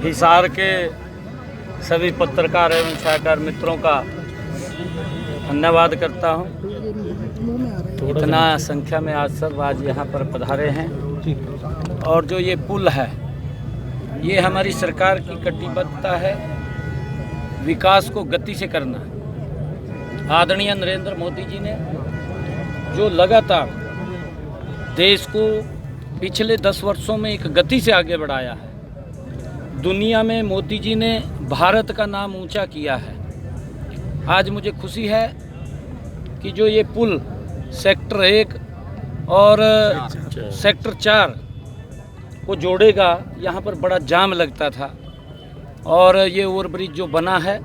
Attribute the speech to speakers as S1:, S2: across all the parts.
S1: हिसार के सभी पत्रकार एवं छायाकार मित्रों का धन्यवाद करता हूं। इतना संख्या में आज यहाँ पर पधारे हैं और जो ये पुल है ये हमारी सरकार की कटिबद्धता है विकास को गति से करना। आदरणीय नरेंद्र मोदी जी ने जो लगातार देश को पिछले 10 वर्षों में एक गति से आगे बढ़ाया है, दुनिया में मोदी जी ने भारत का नाम ऊंचा किया है। आज मुझे खुशी है कि जो ये पुल सेक्टर 1 और सेक्टर 4 को जोड़ेगा, यहाँ पर बड़ा जाम लगता था और ये ओवरब्रिज जो बना है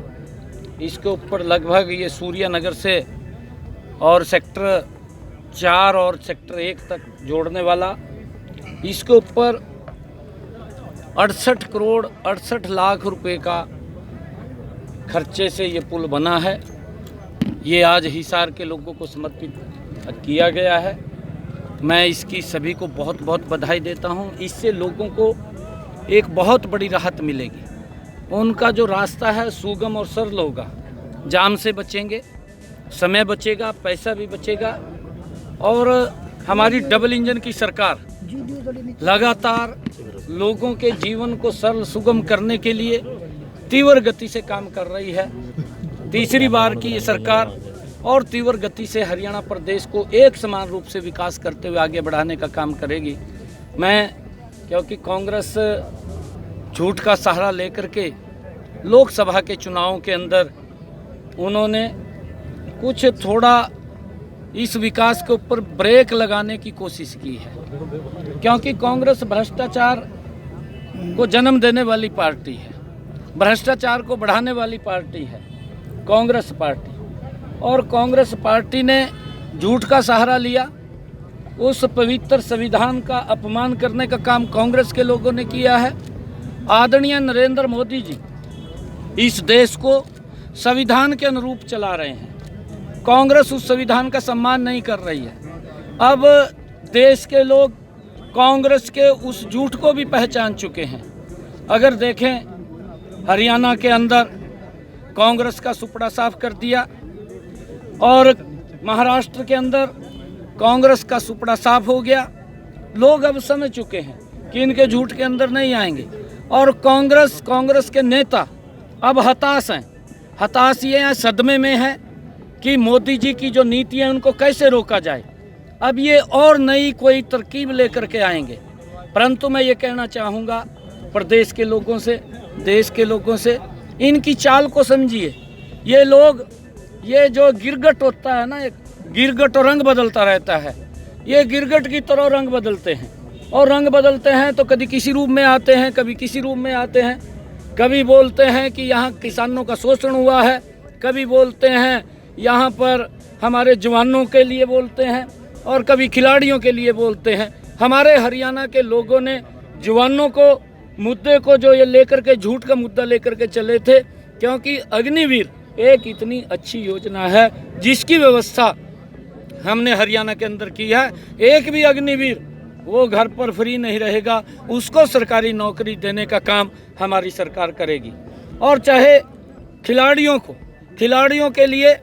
S1: इसके ऊपर लगभग ये सूर्या नगर से और सेक्टर 4 और सेक्टर 1 तक जोड़ने वाला, इसके ऊपर 68 करोड़ 68 लाख रुपए का खर्चे से ये पुल बना है। ये आज हिसार के लोगों को समर्पित किया गया है। मैं इसकी सभी को बहुत बहुत बधाई देता हूँ। इससे लोगों को एक बहुत बड़ी राहत मिलेगी। उनका जो रास्ता है सुगम और सरल होगा, जाम से बचेंगे, समय बचेगा, पैसा भी बचेगा। और हमारी डबल इंजन की सरकार लगातार लोगों के जीवन को सरल सुगम करने के लिए तीव्र गति से काम कर रही है। तीसरी बार की ये सरकार और तीव्र गति से हरियाणा प्रदेश को एक समान रूप से विकास करते हुए आगे बढ़ाने का काम करेगी। मैं क्योंकि कांग्रेस झूठ का सहारा लेकर के लोकसभा के चुनावों के अंदर उन्होंने कुछ थोड़ा इस विकास के ऊपर ब्रेक लगाने की कोशिश की है, क्योंकि कांग्रेस भ्रष्टाचार को जन्म देने वाली पार्टी है, भ्रष्टाचार को बढ़ाने वाली पार्टी है कांग्रेस पार्टी। और कांग्रेस पार्टी ने झूठ का सहारा लिया, उस पवित्र संविधान का अपमान करने का काम कांग्रेस के लोगों ने किया है। आदरणीय नरेंद्र मोदी जी इस देश को संविधान के अनुरूप चला रहे हैं। कांग्रेस उस संविधान का सम्मान नहीं कर रही है। अब देश के लोग कांग्रेस के उस झूठ को भी पहचान चुके हैं। अगर देखें हरियाणा के अंदर कांग्रेस का सुपड़ा साफ कर दिया और महाराष्ट्र के अंदर कांग्रेस का सुपड़ा साफ हो गया। लोग अब समझ चुके हैं कि इनके झूठ के अंदर नहीं आएंगे और कांग्रेस के नेता अब हताश हैं। हताश ये हैं, सदमे में है कि मोदी जी की जो नीति है उनको कैसे रोका जाए। अब ये और नई कोई तरकीब लेकर के आएंगे। परंतु मैं ये कहना चाहूँगा प्रदेश के लोगों से, देश के लोगों से, इनकी चाल को समझिए। ये लोग, ये जो गिरगट होता है ना, एक गिरगट और रंग बदलता रहता है, ये गिरगट की तरह रंग बदलते हैं और रंग बदलते हैं तो कभी किसी रूप में आते हैं, कभी किसी रूप में आते हैं। कभी बोलते हैं कि यहाँ किसानों का शोषण हुआ है, कभी बोलते हैं यहाँ पर हमारे जवानों के लिए बोलते हैं और कभी खिलाड़ियों के लिए बोलते हैं। हमारे हरियाणा के लोगों ने जवानों को मुद्दे को जो ये लेकर के झूठ का मुद्दा लेकर के चले थे, क्योंकि अग्निवीर एक इतनी अच्छी योजना है जिसकी व्यवस्था हमने हरियाणा के अंदर की है। एक भी अग्निवीर वो घर पर फ्री नहीं रहेगा, उसको सरकारी नौकरी देने का काम हमारी सरकार करेगी। और चाहे खिलाड़ियों के लिए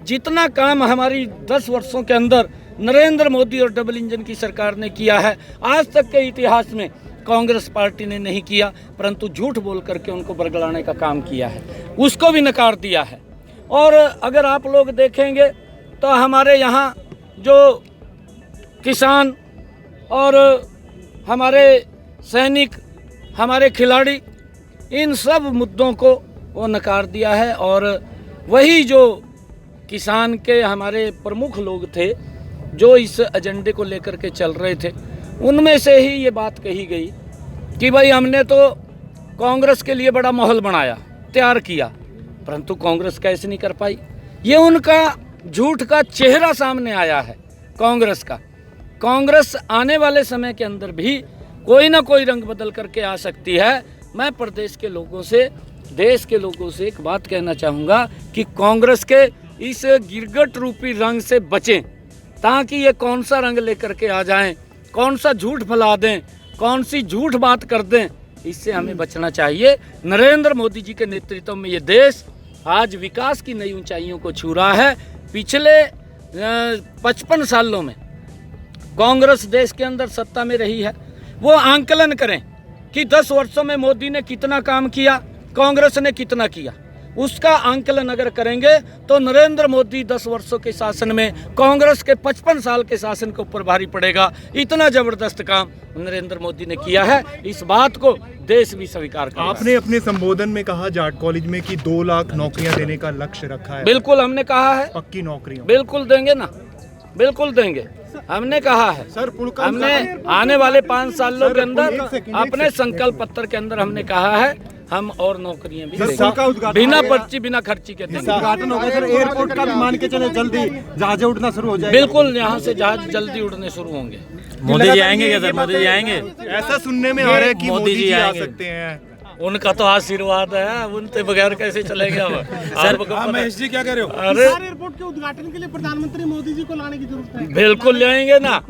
S1: जितना काम हमारी 10 वर्षों के अंदर नरेंद्र मोदी और डबल इंजन की सरकार ने किया है, आज तक के इतिहास में कांग्रेस पार्टी ने नहीं किया, परंतु झूठ बोल करके उनको बरगलाने का काम किया है, उसको भी नकार दिया है। और अगर आप लोग देखेंगे तो हमारे यहाँ जो किसान और हमारे सैनिक, हमारे खिलाड़ी, इन सब मुद्दों को वो नकार दिया है। और वही जो किसान के हमारे प्रमुख लोग थे जो इस एजेंडे को लेकर के चल रहे थे, उनमें से ही ये बात कही गई कि भाई हमने तो कांग्रेस के लिए बड़ा माहौल बनाया, तैयार किया, परंतु कांग्रेस कैसे नहीं कर पाई। ये उनका झूठ का चेहरा सामने आया है कांग्रेस का। कांग्रेस आने वाले समय के अंदर भी कोई ना कोई रंग बदल करके आ सकती है। मैं प्रदेश के लोगों से, देश के लोगों से एक बात कहना चाहूँगा कि कांग्रेस के इस गिरगट रूपी रंग से बचें, ताकि ये कौन सा रंग लेकर के आ जाएं, कौन सा झूठ फैला दें, कौन सी झूठ बात कर दें, इससे हमें बचना चाहिए। नरेंद्र मोदी जी के नेतृत्व में ये देश आज विकास की नई ऊंचाइयों को छू रहा है। पिछले 55 सालों में कांग्रेस देश के अंदर सत्ता में रही है। वो आंकलन करें कि 10 वर्षों में मोदी ने कितना काम किया, कांग्रेस ने कितना किया। उसका आंकलन अगर करेंगे तो नरेंद्र मोदी 10 वर्षों के शासन में कांग्रेस के 55 साल के शासन के ऊपर भारी पड़ेगा। इतना जबरदस्त काम नरेंद्र मोदी ने किया है, इस बात को देश भी स्वीकार करेगा।
S2: आपने अपने संबोधन में कहा जाट कॉलेज में कि 2 लाख नौकरियां देने का लक्ष्य रखा है।
S1: बिल्कुल हमने कहा है,
S2: पक्की नौकरियां
S1: बिल्कुल देंगे ना, बिल्कुल देंगे। हमने कहा है
S2: सर,
S1: हमने आने वाले 5 सालों के अंदर अपने संकल्प पत्र के अंदर हमने कहा है हम और नौकरियां भी देंगे, बिना पर्ची बिना खर्ची के देंगे।
S3: उद्घाटन होगा सर, एयरपोर्ट का भी मान के चले जल्दी जहाजें उड़ना शुरू हो जाएगी।
S1: बिल्कुल, यहाँ से जहाज जल्दी उड़ने शुरू होंगे।
S4: मोदी जी आएंगे क्या सर? मोदी जी आएंगे?
S2: ऐसा सुनने में आ रहा है कि मोदी जी आ सकते हैं।
S1: उनका तो आशीर्वाद है, उनके बगैर कैसे चलेंगे हम।
S3: सर महेश जी क्या कह रहे हो?
S1: अरे
S5: एयरपोर्ट के उद्घाटन के लिए प्रधानमंत्री मोदी जी को लाने की जरूरत है।
S1: बिल्कुल ले आएंगे ना,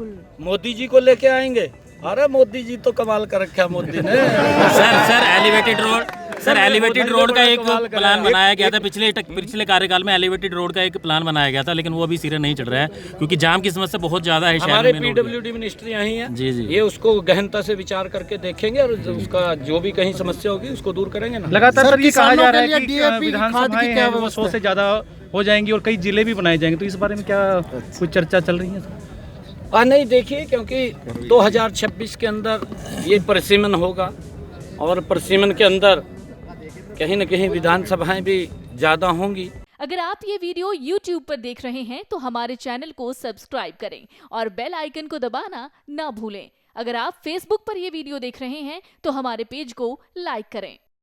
S1: मोदी जी को लेके आएंगे। अरे मोदी जी तो कमाल कर रखा मोदी ने।
S4: सर एलिवेटेड रोड का एक प्लान बनाया गया था पिछले कार्यकाल में। एलिवेटेड रोड का एक प्लान बनाया गया था, लेकिन वो अभी सिरे नहीं चढ़ रहा है क्योंकि जाम की समस्या बहुत ज्यादा है।
S1: हमारे पीडब्ल्यूडी मिनिस्ट्री यही है
S4: जी,
S1: ये उसको गहनता से विचार करके देखेंगे और उसका जो भी कहीं समस्या होगी उसको दूर करेंगे ना।
S3: लगातार सर ये कहा जा रहा है कि विधानसभाएं हैं वो 100 से ज्यादा हो जाएंगी और कई जिले भी बनाए जाएंगे, तो इस बारे में क्या कुछ चर्चा चल रही है?
S1: नहीं, देखिए, क्योंकि 2026 के अंदर ये परिसीमन होगा और परिसीमन के अंदर कहीं न कहीं विधानसभाएं भी ज़्यादा होंगी।
S6: अगर आप ये वीडियो YouTube पर देख रहे हैं तो हमारे चैनल को सब्सक्राइब करें और बेल आइकन को दबाना ना भूलें। अगर आप Facebook पर ये वीडियो देख रहे हैं तो हमारे पेज को लाइक करें।